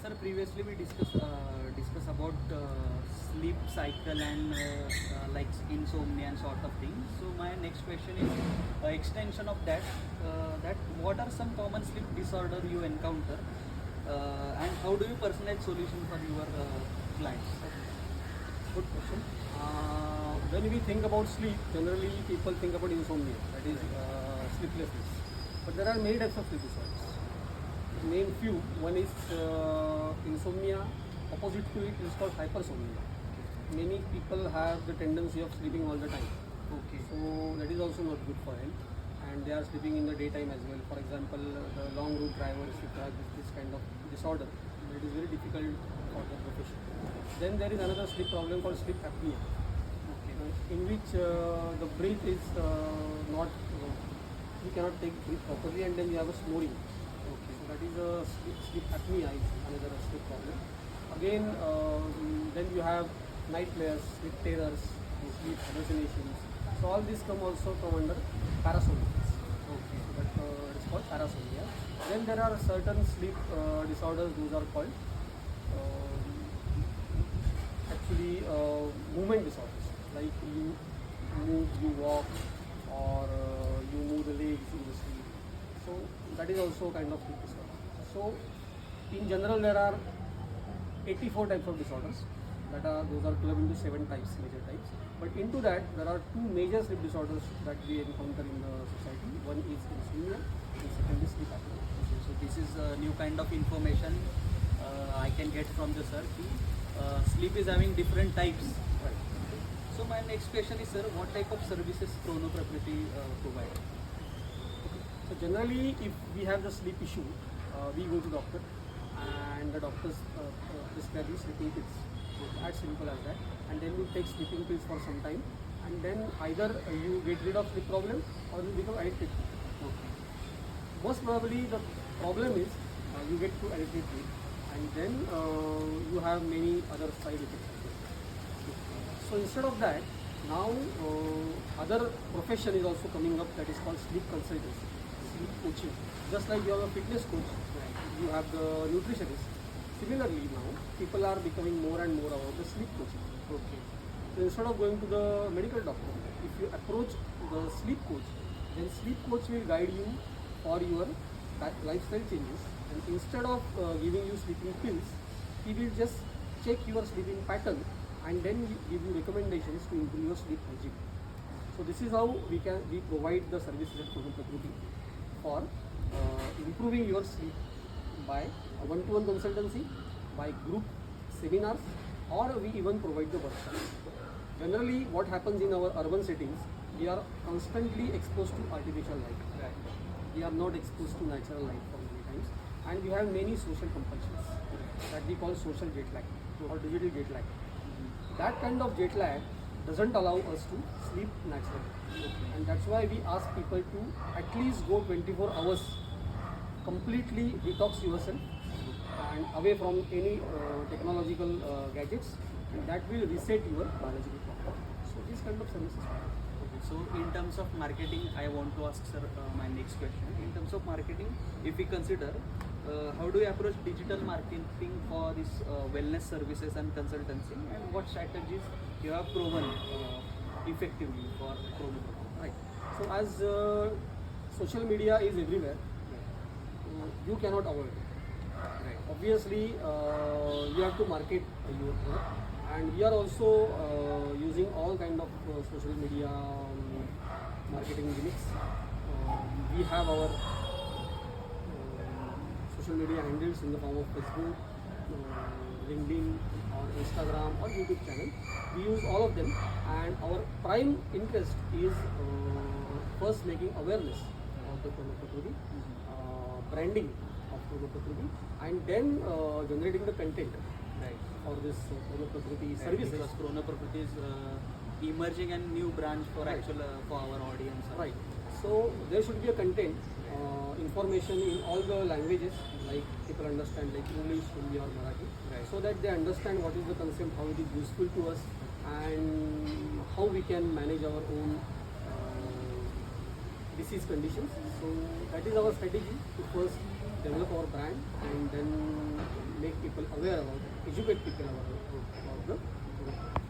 sir, previously we discuss about sleep cycle and like insomnia and sort of things. So my next question is extension of that. That what are some common sleep disorder you encounter, and how do you personalize solution for your clients? Good question. When we think about sleep, generally people think about insomnia, that is sleeplessness. But there are many types of sleep disorders. To name few, one is insomnia. Opposite to it is called hypersomnia. Many people have the tendency of sleeping all the time. Okay. So that is also not good for health. And they are sleeping in the daytime as well. For example, the long route drivers, if they have this kind of disorder, it is very difficult for the profession. Then there is another sleep problem called sleep apnea, in which the breath is not, you cannot take breath properly, and then you have a snoring. Okay. So that is a sleep apnea is another sleep problem. Again, then you have nightmares, sleep terrors, sleep hallucinations. So all these come under parasomnia. Okay. So that is called parasomnia. Then there are certain sleep disorders. Those are called movement disorders. Like you walk, or you move the legs in the sleep. So that is also kind of sleep disorder. So in general there are 84 types of disorders. Those are clubbed into 7 types, major types. But into that there are 2 major sleep disorders that we encounter in the society. One is insomnia, and second is sleep apnea. So this is a new kind of information I can get from the sir. Sleep is having different types. Right. So my next question is, sir, what type of services Chrono Prakriti provide? So generally, if we have the sleep issue, we go to doctor, and the doctors prescribe you sleeping pills. As simple as that. And then you take sleeping pills for some time, and then either you get rid of sleep problem or you become addicted. Okay. Most probably the problem is you get too addicted to it, and then you have many other side effects. So instead of that, now other profession is also coming up, that is called sleep consultancy, sleep coaching. Just like you have a fitness coach, you have the nutritionist. Similarly now, people are becoming more and more about the sleep coaching. Okay. So instead of going to the medical doctor, if you approach the sleep coach, then sleep coach will guide you for your lifestyle changes. And instead of giving you sleeping pills, he will just check your sleeping pattern and then give you recommendations to improve your sleep hygiene. So this is how we provide the services at Chrono Prakriti for improving your sleep by a one-to-one consultancy, by group seminars, or we even provide the workshops. Generally, what happens in our urban settings, we are constantly exposed to artificial light. Right. We are not exposed to natural light for many times, and we have many social compulsions that we call social jet lag or digital jet lag. That kind of jet lag doesn't allow us to sleep naturally, and that's why we ask people to at least go 24 hours, completely detox yourself and away from any technological gadgets, and that will reset your biological clock. So these kind of services. Okay. So in terms of marketing, I want to ask sir my next question. In terms of marketing, if we consider, how do you approach digital marketing for this wellness services and consultancy, and what strategies you have proven effectively for Chrono Prakriti? Right. So as social media is everywhere, you cannot avoid it. Right. Obviously, you have to market your product, and we are also using all kind of social media marketing gimmicks. We have our social media handles in the form of Facebook, LinkedIn, or Instagram, or YouTube channel. We use all of them, and our prime interest is first making awareness of the Chrono Prakriti, branding of Chrono Prakriti, and then generating the content Right. for this Chrono Prakriti Right, services. because Chrono Prakriti is emerging and new branch for Right. actual for our audience. Right. So there should be a content, information in all the languages, like people understand, like English, Hindi, or Marathi, Right. so that they understand what is the concept, how it is useful to us, and how we can manage our own disease conditions. So that is our strategy, to first develop our brand and then make people aware about, educate people about the product.